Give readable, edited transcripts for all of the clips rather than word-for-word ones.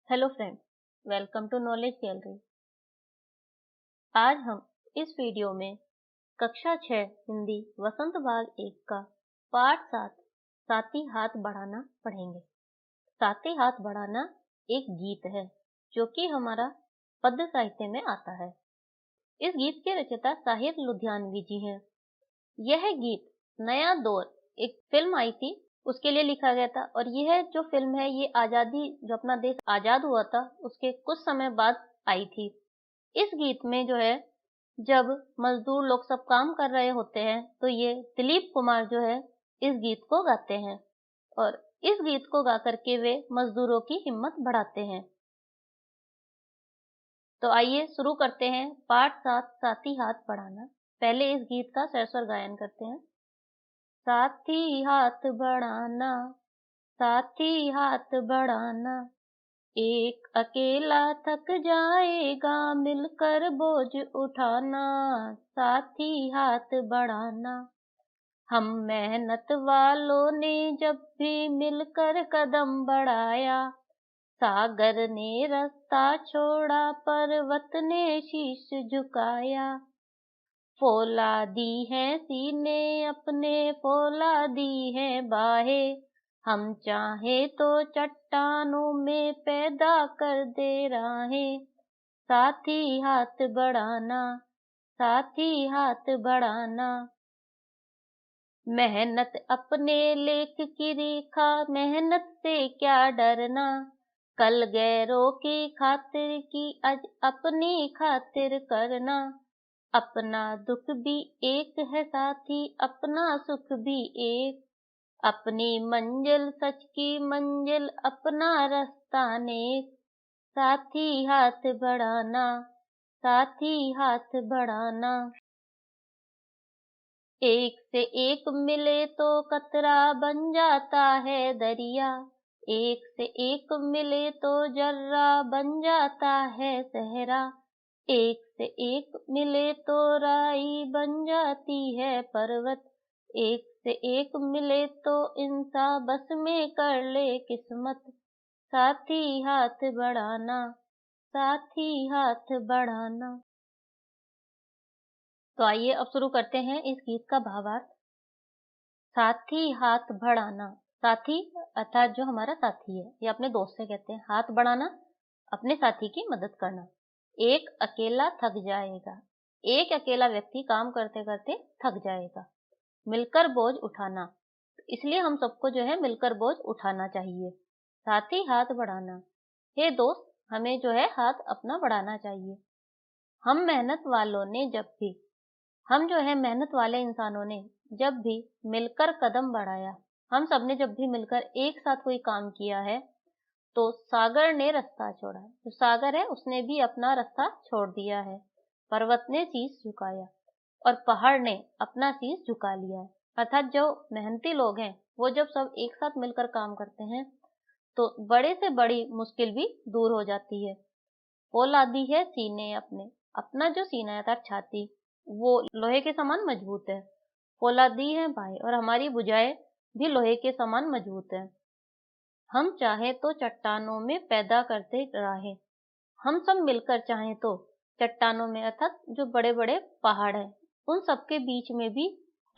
Hello friends, welcome to knowledge gallery. आज हम इस वीडियो में कक्षा 6 हिंदी वसंत भाग 1 का पाठ 7 साथी हाथ बढ़ाना पढ़ेंगे। साथी हाथ बढ़ाना एक गीत है जो कि हमारा पद्य साहित्य में आता है। इस गीत के रचयिता साहिर लुधियानवी जी हैं। यह गीत नया दौर एक फिल्म आई थी उसके लिए लिखा गया था और यह जो फिल्म है ये आजादी जो अपना देश आजाद हुआ था उसके कुछ समय बाद आई थी। इस गीत में जो है जब मजदूर लोग सब काम कर रहे होते हैं तो ये दिलीप कुमार जो है इस गीत को गाते हैं और इस गीत को गा करके वे मजदूरों की हिम्मत बढ़ाते हैं। तो आइए शुरू करते हैं पाठ 7 साथी हाथ बढ़ाना। पहले इस गीत का सरस्वर गायन करते हैं। साथी हाथ बढ़ाना, साथी हाथ बढ़ाना, एक अकेला थक जाएगा मिलकर बोझ उठाना। साथी हाथ बढ़ाना, हम मेहनत वालों ने जब भी मिलकर कदम बढ़ाया, सागर ने रास्ता छोड़ा पर्वत ने शीश झुकाया। फौलादी हैं सीने अपने, फौलादी हैं बाहें, हम चाहे तो चट्टानों में पैदा कर दे राहें। साथी हाथ बढ़ाना, साथी हाथ बढ़ाना, मेहनत अपने लेख की रेखा, मेहनत से क्या डरना, कल गैरों की खातिर की आज अपनी खातिर करना। अपना दुख भी एक है साथी, अपना सुख भी एक, अपनी मंजिल सच की मंजिल, अपना रास्ता नेक। साथी हाथ बढ़ाना, साथी हाथ बढ़ाना, एक से एक मिले तो कतरा बन जाता है दरिया, एक से एक मिले तो जर्रा बन जाता है सहरा, एक से एक मिले तो राई बन जाती है पर्वत, एक से एक मिले तो इंसान बस में कर ले किस्मत। साथी हाथ बढ़ाना, साथी हाथ बढ़ाना। तो आइए अब शुरू करते हैं इस गीत का भावार्थ। साथी हाथ बढ़ाना, साथी अर्थात जो हमारा साथी है या अपने दोस्त से कहते हैं। हाथ बढ़ाना अपने साथी की मदद करना। एक अकेला थक जाएगा, एक अकेला व्यक्ति काम करते करते थक जाएगा। मिलकर बोझ उठाना, इसलिए हम सबको जो है मिलकर बोझ उठाना चाहिए। साथी हाथ बढ़ाना, हे दोस्त हमें जो है हाथ अपना बढ़ाना चाहिए। हम मेहनत वालों ने जब भी, हम जो है मेहनत वाले इंसानों ने जब भी मिलकर कदम बढ़ाया, हम सब ने जब भी मिलकर एक साथ कोई काम किया है तो सागर ने रास्ता छोड़ा, जो सागर है उसने भी अपना रास्ता छोड़ दिया है। पर्वत ने शीश झुकाया और पहाड़ ने अपना शीश झुका लिया है। अर्थात जो मेहनती लोग हैं वो जब सब एक साथ मिलकर काम करते हैं तो बड़े से बड़ी मुश्किल भी दूर हो जाती है। फौलादी है सीने अपने, अपना जो सीना है अर्थात छाती वो लोहे के समान मजबूत है। फौलादी है भाई और हमारी भुजाएं भी लोहे के समान मजबूत है। हम चाहे तो चट्टानों में पैदा करते रहे, हम सब मिलकर चाहें तो चट्टानों में अर्थात जो बड़े बड़े पहाड़ हैं उन सबके बीच में भी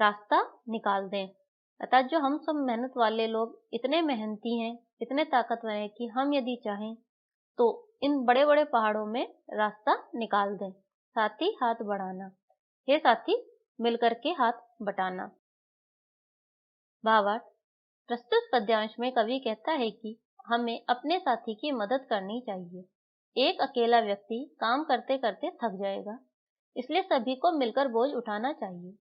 रास्ता निकाल दें। अर्थात जो हम सब मेहनत वाले लोग इतने मेहनती हैं, इतने ताकतवर हैं कि हम यदि चाहें तो इन बड़े बड़े पहाड़ों में रास्ता निकाल दें। साथी हाथ बढ़ाना, हे साथी मिलकर के हाथ बटाना। भावार्थ, प्रस्तुत पद्यांश में कवि कहता है कि हमें अपने साथी की मदद करनी चाहिए। एक अकेला व्यक्ति काम करते करते थक जाएगा, इसलिए सभी को मिलकर बोझ उठाना चाहिए।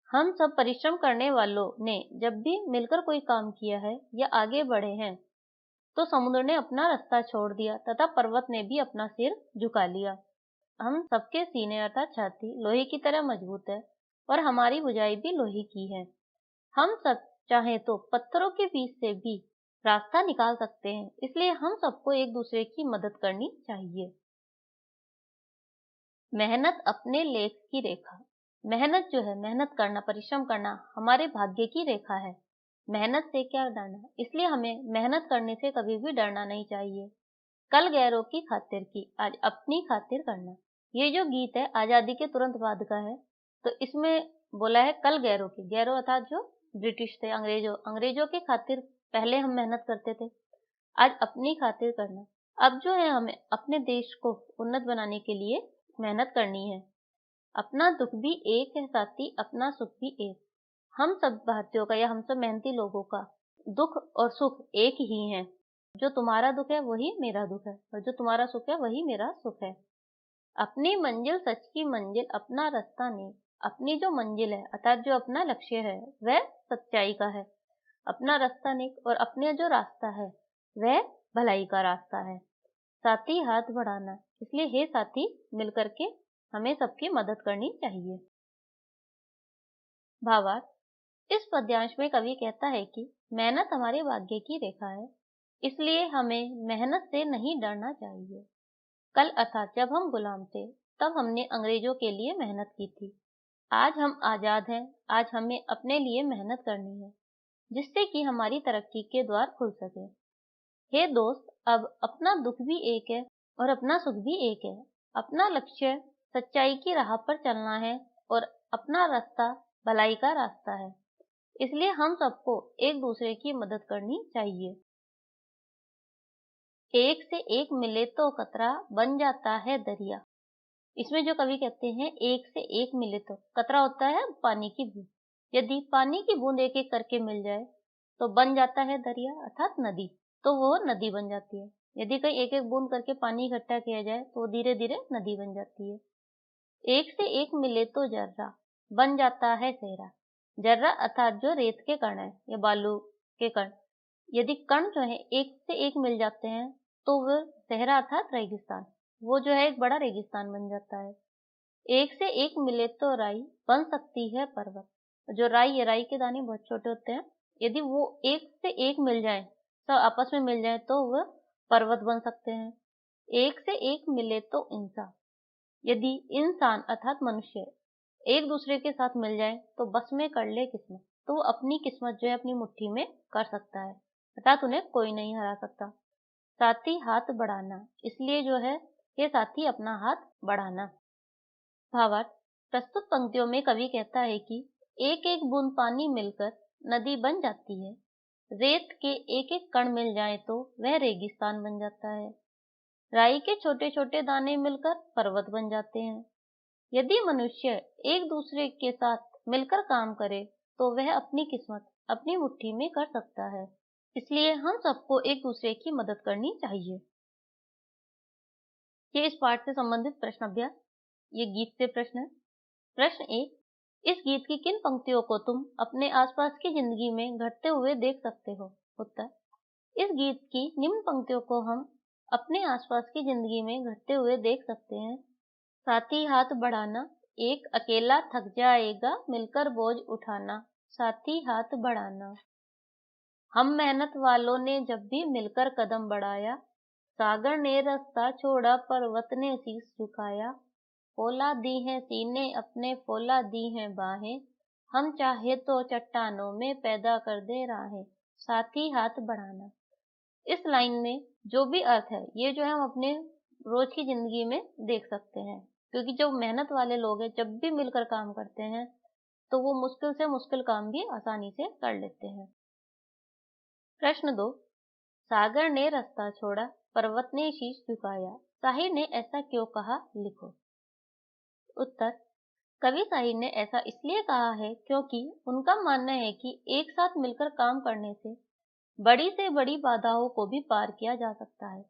हम सब परिश्रम करने वालों ने जब भी मिलकर कोई काम किया है या आगे बढ़े हैं तो समुद्र ने अपना रास्ता छोड़ दिया तथा पर्वत ने भी अपना सिर झुका लिया। हम सबके सीने अर्थात छाती लोहे की तरह मजबूत है और हमारी भुजाई भी लोहे की है। हम सब चाहे तो पत्थरों के बीच से भी रास्ता निकाल सकते हैं, इसलिए हम सबको एक दूसरे की मदद करनी चाहिए। मेहनत अपने लेख की रेखा, मेहनत जो है मेहनत करना परिश्रम करना हमारे भाग्य की रेखा है। मेहनत से क्या डरना, इसलिए हमें मेहनत करने से कभी भी डरना नहीं चाहिए। कल गैरों की खातिर की, आज अपनी खातिर करना। ये जो गीत है आजादी के तुरंत बाद का है। तो इसमें बोला है कल गैरों की, गैरों अर्थात जो ब्रिटिश थे, अंग्रेजों के खातिर पहले हम मेहनत करते थे, आज अपनी खातिर करना। अब जो है हमें अपने देश को उन्नत बनाने के लिए मेहनत करनी है। अपना दुख भी एक है साथी, अपना सुख भी एक। हम सब भारतीयों का या हम सब मेहनती लोगों का दुख और सुख एक ही है। जो तुम्हारा दुख है वही मेरा दुख है, और जो तुम्हारा सुख है वही मेरा सुख है। अपनी मंजिल सच की मंजिल, अपना रास्ता नेक। अपनी जो मंजिल है अर्थात जो अपना लक्ष्य है वह सच्चाई का है, अपना रास्ता नेक, और अपने जो रास्ता है वह भलाई का रास्ता है। साथी हाथ बढ़ाना, इसलिए हे साथी मिलकर के हमें सबकी मदद करनी चाहिए। भावार्थ, इस पद्यांश में कवि कहता है कि मेहनत हमारे भाग्य की रेखा है, इसलिए हमें मेहनत से नहीं डरना चाहिए। कल अर्थात जब हम गुलाम थे तब हमने अंग्रेजों के लिए मेहनत की थी। आज हम आजाद हैं, आज हमें अपने लिए मेहनत करनी है, जिससे कि हमारी तरक्की के द्वार खुल सके। हे दोस्त, अब अपना दुख भी एक है और अपना सुख भी एक है। अपना लक्ष्य सच्चाई की राह पर चलना है और अपना रास्ता भलाई का रास्ता है, इसलिए हम सबको एक दूसरे की मदद करनी चाहिए। एक से एक मिले तो कतरा बन जाता है दरिया। इसमें जो कवि कहते हैं एक से एक मिले तो, कतरा होता है पानी की बूंद, यदि पानी की बूंद एक एक करके मिल जाए तो बन जाता है दरिया अर्थात नदी, तो वो नदी बन जाती है। यदि कहीं एक एक बूंद करके पानी इकट्ठा किया जाए तो धीरे धीरे नदी बन जाती है। एक से एक मिले तो जर्रा बन जाता है सेहरा। जर्रा अर्थात जो रेत के कण है या बालू के कण, यदि कण जो है एक से एक मिल जाते हैं तो वह सहरा अर्थात रेगिस्तान, वो जो है एक बड़ा रेगिस्तान बन जाता है। एक से एक मिले तो राई बन सकती है पर्वत। जो राई है, राई के दाने बहुत छोटे होते हैं, यदि वो एक से एक मिल जाए, सब आपस में मिल जाए तो वह पर्वत बन सकते हैं। एक से एक मिले तो इंसान, यदि इंसान अर्थात मनुष्य एक दूसरे के साथ मिल जाए तो बस में कर ले किस्मत, तो वो अपनी किस्मत जो है अपनी मुट्ठी में कर सकता है, अर्थात उन्हें कोई नहीं हरा सकता। साथी हाथ बढ़ाना, इसलिए जो है ये साथी अपना हाथ बढ़ाना। भावार्थ, प्रस्तुत पंक्तियों में कवि कहता है कि एक एक बूंद पानी मिलकर नदी बन जाती है। रेत के एक एक कण मिल जाए तो वह रेगिस्तान बन जाता है। राई के छोटे छोटे दाने मिलकर पर्वत बन जाते हैं। यदि मनुष्य एक दूसरे के साथ मिलकर काम करे तो वह अपनी किस्मत अपनी मुट्ठी में कर सकता है, इसलिए हम सबको एक दूसरे की मदद करनी चाहिए। ये इस पाठ से संबंधित प्रश्न अभ्यास, ये गीत से प्रश्न है। प्रश्न 1, इस गीत की किन पंक्तियों को तुम अपने आसपास की जिंदगी में घटते हुए देख सकते हो? उत्तर, इस गीत की निम्न पंक्तियों को हम अपने आसपास की जिंदगी में घटते हुए देख सकते हैं। साथी हाथ बढ़ाना, एक अकेला थक जाएगा मिलकर बोझ उठाना। साथी हाथ बढ़ाना। हम मेहनत वालों ने जब भी मिलकर कदम बढ़ाया, सागर ने रास्ता छोड़ा पर्वत ने शीश झुकाया। फौला दी हैं सीने अपने, फौला दी हैं बाहें, हम चाहे तो चट्टानों में पैदा कर दे राहें। साथी हाथ बढ़ाना। इस लाइन में जो भी अर्थ है ये जो है हम अपने रोज की जिंदगी में देख सकते हैं, क्योंकि जो मेहनत वाले लोग हैं जब भी मिलकर काम करते हैं तो वो मुश्किल से मुश्किल काम भी आसानी से कर लेते हैं। प्रश्न 2, सागर ने रास्ता छोड़ा पर्वत ने शीश झुकाया, साहिर ने ऐसा क्यों कहा, लिखो। उत्तर, कवि साहिर ने ऐसा इसलिए कहा है क्योंकि उनका मानना है कि एक साथ मिलकर काम करने से बड़ी से बड़ी बाधाओं को भी पार किया जा सकता है।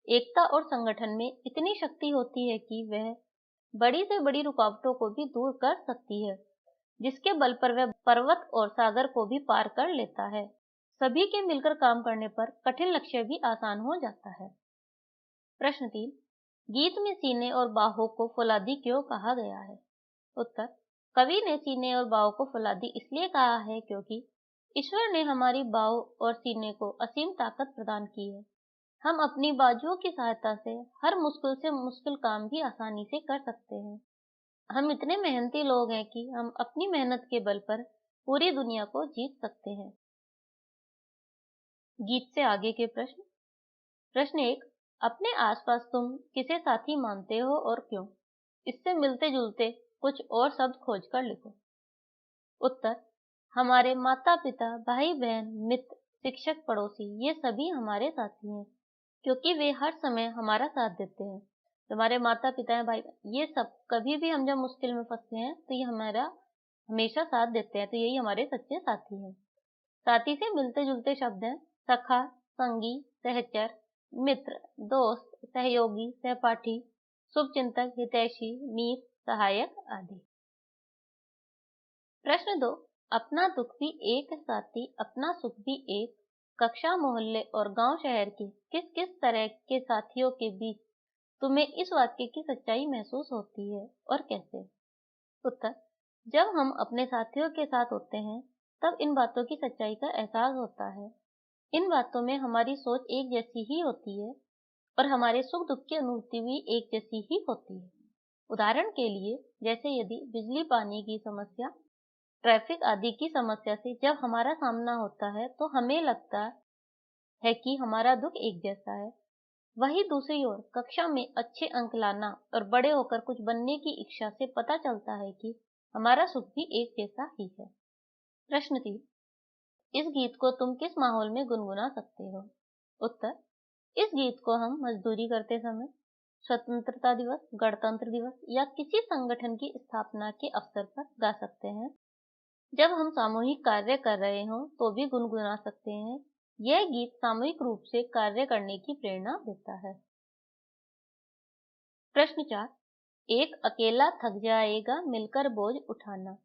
एकता और संगठन में इतनी शक्ति होती है कि वह बड़ी से बड़ी रुकावटों को भी दूर कर सकती है, जिसके बल पर वह पर्वत और सागर को भी पार कर लेता है। सभी के मिलकर काम करने पर कठिन लक्ष्य भी आसान हो जाता है। प्रश्न 3, गीत में सीने और बाहों को फौलादी क्यों कहा गया है? उत्तर, कवि ने सीने और बाहों को फौलादी इसलिए कहा है क्योंकि ईश्वर ने हमारी बाहों और सीने को असीम ताकत प्रदान की है। हम अपनी बाजुओं की सहायता से हर मुश्किल से मुश्किल काम भी आसानी से कर सकते हैं। हम इतने मेहनती लोग हैं कि हम अपनी मेहनत के बल पर पूरी दुनिया को जीत सकते हैं। गीत से आगे के प्रश्न। प्रश्न 1, अपने आसपास तुम किसे साथी मानते हो और क्यों? इससे मिलते जुलते कुछ और शब्द खोजकर लिखो। उत्तर: हमारे माता पिता, भाई बहन, मित्र, शिक्षक, पड़ोसी ये सभी हमारे साथी हैं, क्योंकि वे हर समय हमारा साथ देते हैं। हमारे माता पिता हैं, भाई बहन, ये सब कभी भी हम जब मुश्किल में फंसते हैं तो ये हमारा हमेशा साथ देते हैं, तो यही हमारे सच्चे साथी हैं। साथी से मिलते जुलते शब्द हैं सखा, संगी, सहचर, मित्र, दोस्त, सहयोगी, सहपाठी, शुभचिंतक, हितैषी, मीत, सहायक आदि। प्रश्न 2, अपना दुख भी एक साथी, अपना सुख भी एक। कक्षा, मोहल्ले और गांव शहर के किस किस तरह के साथियों के बीच तुम्हें इस वाक्य की सच्चाई महसूस होती है और कैसे? उत्तर: जब हम अपने साथियों के साथ होते हैं तब इन बातों की सच्चाई का एहसास होता है। इन बातों में हमारी सोच एक जैसी ही होती है और हमारे सुख दुख की अनुभूति भी एक जैसी ही होती है। उदाहरण के लिए, जैसे यदि बिजली पानी की समस्या, ट्रैफिक आदि की समस्या से जब हमारा सामना होता है तो हमें लगता है कि हमारा दुख एक जैसा है। वहीं दूसरी ओर कक्षा में अच्छे अंक लाना और बड़े होकर कुछ बनने की इच्छा से पता चलता है कि हमारा सुख भी एक जैसा ही है। प्रश्न 3, इस गीत को तुम किस माहौल में गुनगुना सकते हो? उत्तर: इस गीत को हम मजदूरी करते समय, स्वतंत्रता दिवस, गणतंत्र दिवस या किसी संगठन की स्थापना के अवसर पर गा सकते हैं। जब हम सामूहिक कार्य कर रहे हों तो भी गुनगुना सकते हैं। यह गीत सामूहिक रूप से कार्य करने की प्रेरणा देता है। प्रश्न 4, एक अकेला थक जाएगा, मिलकर बोझ उठाना।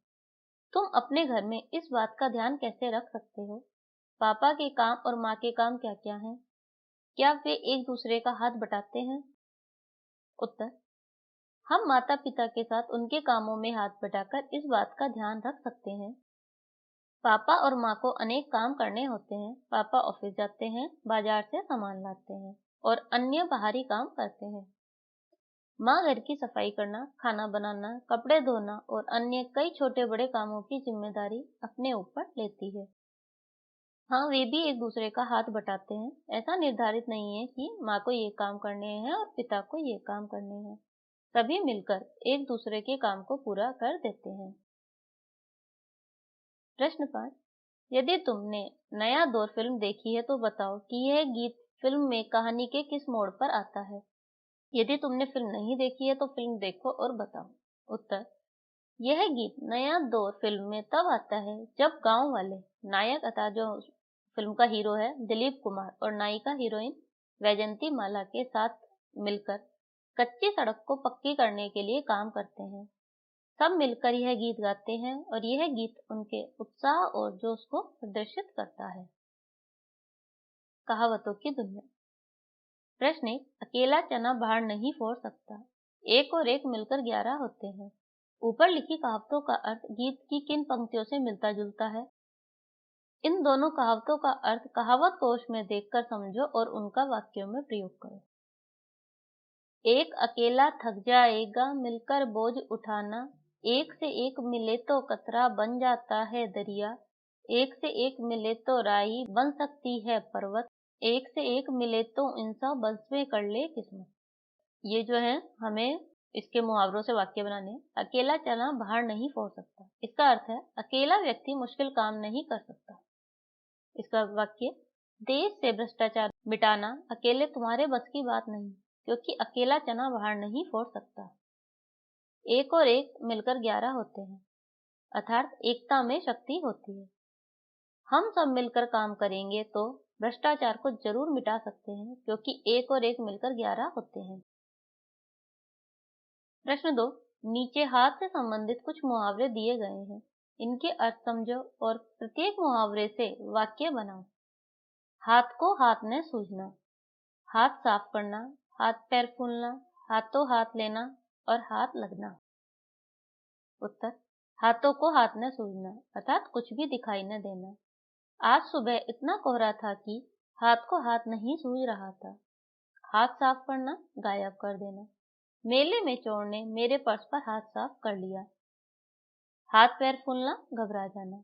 तुम अपने घर में इस बात का ध्यान कैसे रख सकते हो? पापा के काम और माँ के काम क्या क्या हैं? क्या वे एक दूसरे का हाथ बटाते हैं? उत्तर: हम माता पिता के साथ उनके कामों में हाथ बटाकर इस बात का ध्यान रख सकते हैं। पापा और माँ को अनेक काम करने होते हैं। पापा ऑफिस जाते हैं, बाजार से सामान लाते हैं और अन्य बाहरी काम करते हैं। माँ घर की सफाई करना, खाना बनाना, कपड़े धोना और अन्य कई छोटे बड़े कामों की जिम्मेदारी अपने ऊपर लेती है। हाँ, वे भी एक दूसरे का हाथ बटाते हैं। ऐसा निर्धारित नहीं है कि माँ को ये काम करने हैं और पिता को ये काम करने हैं। सभी मिलकर एक दूसरे के काम को पूरा कर देते हैं। प्रश्न 5, यदि तुमने नया दौर फिल्म देखी है तो बताओ कि यह गीत फिल्म में कहानी के किस मोड़ पर आता है। यदि तुमने फिल्म नहीं देखी है तो फिल्म देखो और बताओ। उत्तर: यह गीत नया दौर फिल्म में तब आता है जब गांव वाले नायक अर्थात जो फिल्म का हीरो है दिलीप कुमार और नायिका हीरोइन वैजंती माला के साथ मिलकर कच्ची सड़क को पक्की करने के लिए काम करते हैं। सब मिलकर यह गीत गाते हैं और यह गीत उनके उत्साह और जोश को प्रदर्शित करता है। कहावतों की दुनिया। प्रश्न 1, अकेला चना बाहर नहीं फोड़ सकता। एक और एक मिलकर 11 होते हैं। ऊपर लिखी कहावतों का अर्थ गीत की किन पंक्तियों से मिलता जुलता है? इन दोनों कहावतों का अर्थ कहावत कोश में देखकर समझो और उनका वाक्यों में प्रयोग करो। एक अकेला थक जाएगा, मिलकर बोझ उठाना। एक से एक मिले तो कतरा बन जाता है दरिया। एक से एक मिले तो राही बन सकती है पर्वत। एक से एक मिले तो इंसान बंसवे कर ले किस्मत। ये जो है हमें इसके मुहावरों से वाक्य बनाने हैं। अकेला चना बाहर नहीं फोड़ सकता, इसका अर्थ है अकेला व्यक्ति मुश्किल काम नहीं कर सकता। इसका वाक्य, देश से भ्रष्टाचार मिटाना अकेले तुम्हारे बस की बात नहीं, क्योंकि अकेला चना बाहर नहीं फोड़ सकता। एक और एक मिलकर 11 होते हैं, अर्थात एकता में शक्ति होती है। हम सब मिलकर काम करेंगे तो भ्रष्टाचार को जरूर मिटा सकते हैं, क्योंकि एक और एक मिलकर 11 होते हैं। प्रश्न 2, नीचे हाथ से संबंधित कुछ मुहावरे दिए गए हैं। इनके अर्थ समझो और प्रत्येक मुहावरे से वाक्य बनाओ। हाथ को हाथ में सूझना, हाथ साफ करना, हाथ पैर फूलना, हाथों हाथ लेना और हाथ लगना। उत्तर: हाथों को हाथ में सूझना अर्थात कुछ भी दिखाई न देना। आज सुबह इतना कोहरा था कि हाथ को हाथ नहीं सूझ रहा था। हाथ साफ करना, गायब कर देना। मेले में चोर ने मेरे पर्स पर हाथ साफ कर लिया। हाथ पैर फूलना, घबरा जाना।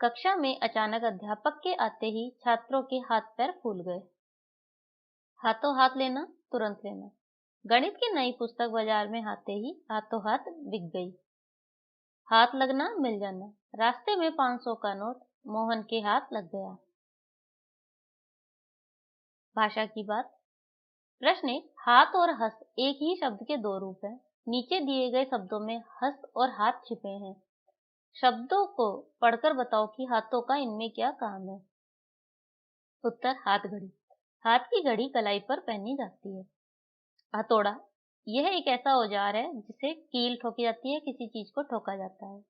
कक्षा में अचानक अध्यापक के आते ही छात्रों के हाथ पैर फूल गए। हाथों हाथ लेना, तुरंत लेना। गणित की नई पुस्तक बाजार में आते ही हाथों हाथ बिक गई। हाथ लगना मिल जाना, रास्ते में 500 का नोट मोहन के हाथ लग गया। भाषा की बात। प्रश्न 1, हाथ और हस्त एक ही शब्द के दो रूप हैं। नीचे दिए गए शब्दों में हस्त और हाथ छिपे हैं। शब्दों को पढ़कर बताओ कि हाथों का इनमें क्या काम है। उत्तर, हाथ घड़ी। हाथ की घड़ी कलाई पर पहनी जाती है। हथौड़ा, यह एक ऐसा औजार है जिसे कील ठोकी जाती है, किसी चीज को ठोका जाता है।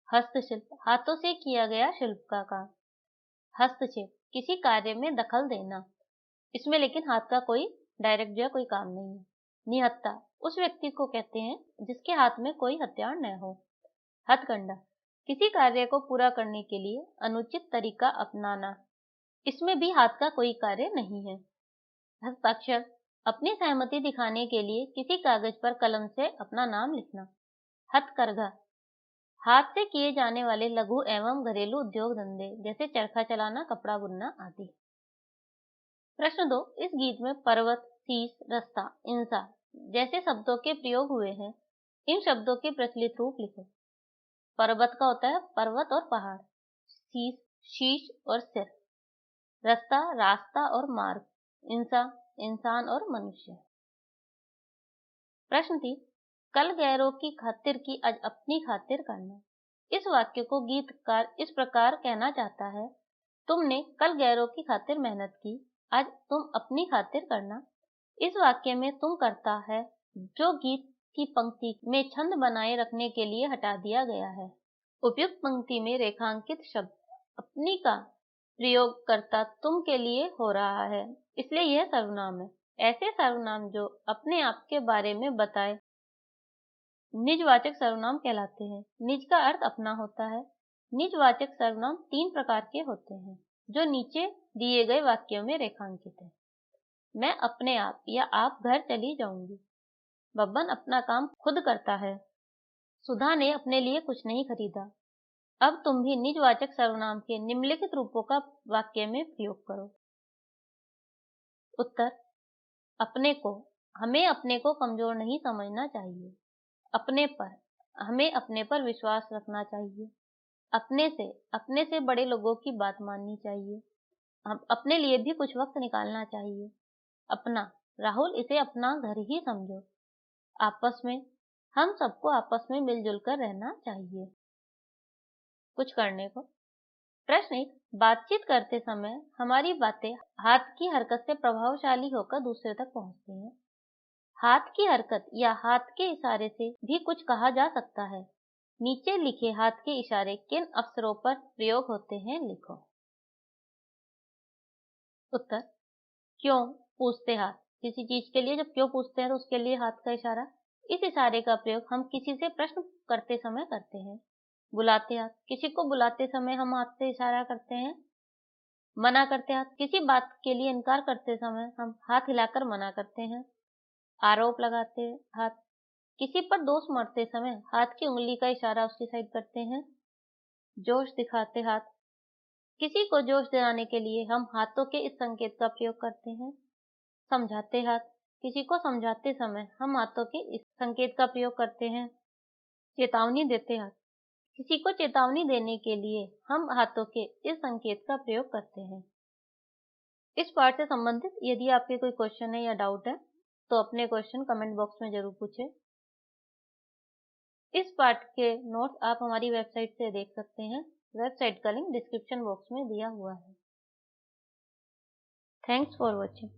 हस्तशिल्प, हाथों से किया गया शिल्प का काम। हस्तक्षेप, किसी कार्य में दखल देना, इसमें लेकिन हाथ का कोई डायरेक्ट जो है कोई काम नहीं है। निहत्था, उस व्यक्ति को कहते हैं जिसके हाथ में कोई हथियार न हो। हथकंडा, किसी कार्य को पूरा करने के लिए अनुचित तरीका अपनाना, इसमें भी हाथ का कोई कार्य नहीं है। हस्ताक्षर, अपनी सहमति दिखाने के लिए किसी कागज पर कलम से अपना नाम लिखना। हथकरघा, हाथ से किए जाने वाले लघु एवं घरेलू उद्योग धंधे जैसे चरखा चलाना, कपड़ा बुनना आदि। प्रश्न 2, इस गीत में पर्वत, शीश, रास्ता, इंसा जैसे शब्दों के प्रयोग हुए हैं। इन शब्दों के प्रचलित रूप लिखो। पर्वत का होता है पर्वत और पहाड़, शीश, शीश और सिर, रास्ता, रास्ता और मार्ग, इंसा, इंसान और मनुष्य। प्रश्न 3, कल गैरों की खातिर की आज अपनी खातिर करना। इस वाक्य को गीतकार इस प्रकार कहना चाहता है, तुमने कल गैरों की खातिर मेहनत की, आज तुम अपनी खातिर करना। इस वाक्य में तुम करता है जो गीत की पंक्ति में छंद बनाए रखने के लिए हटा दिया गया है। उपयुक्त पंक्ति में रेखांकित शब्द अपनी का प्रयोग करता तुम के लिए हो रहा है, इसलिए यह सर्वनाम है। ऐसे सर्वनाम जो अपने आप के बारे में बताए निजवाचक सर्वनाम कहलाते हैं। निज का अर्थ अपना होता है। निजवाचक सर्वनाम 3 प्रकार के होते हैं जो नीचे दिए गए वाक्यों में रेखांकित है। मैं अपने आप या आप घर चली जाऊंगी। बब्बन अपना काम खुद करता है। सुधा ने अपने लिए कुछ नहीं खरीदा। अब तुम भी निजवाचक सर्वनाम के निम्नलिखित रूपों का वाक्य में प्रयोग करो। उत्तर, अपने को, हमें अपने को कमजोर नहीं समझना चाहिए। अपने पर, हमें अपने पर विश्वास रखना चाहिए। अपने से बड़े लोगों की बात माननी चाहिए। हम अपने लिए भी कुछ वक्त निकालना चाहिए। अपना, राहुल इसे अपना घर ही समझो। आपस में, हम सबको आपस में मिलजुल कर रहना चाहिए। कुछ करने को। प्रश्न 1, बातचीत करते समय हमारी बातें हाथ की हरकत से प्रभावशाली होकर दूसरे तक पहुंचती हैं। हाथ की हरकत या हाथ के इशारे से भी कुछ कहा जा सकता है। नीचे लिखे हाथ के इशारे किन अवसरों पर प्रयोग होते हैं लिखो। उत्तर, क्यों पूछते हाथ, किसी चीज के लिए जब क्यों पूछते हैं तो उसके लिए हाथ का इशारा। इस इशारे का प्रयोग हम किसी से प्रश्न करते समय करते हैं। बुलाते हाथ, किसी को बुलाते समय हम हाथ से इशारा करते हैं। मना करते हाथ, किसी बात के लिए इनकार करते समय हम हाथ हिलाकर मना करते हैं। आरोप लगाते हाथ, किसी पर दोष मढ़ते समय हाथ की उंगली का इशारा उसकी साइड करते हैं। जोश दिखाते हाथ, किसी को जोश दिलाने के लिए हम हाथों के इस संकेत का प्रयोग करते हैं। समझाते हाथ, किसी को समझाते समय हम हाथों के इस संकेत का प्रयोग करते हैं। चेतावनी देते हाथ, किसी को चेतावनी देने के लिए हम हाथों के इस संकेत का प्रयोग करते हैं। इस पाठ से संबंधित यदि आपके कोई क्वेश्चन है या डाउट है तो अपने क्वेश्चन कमेंट बॉक्स में जरूर पूछें। इस पाठ के नोट्स आप हमारी वेबसाइट से देख सकते हैं। वेबसाइट का लिंक डिस्क्रिप्शन बॉक्स में दिया हुआ है। Thanks for watching.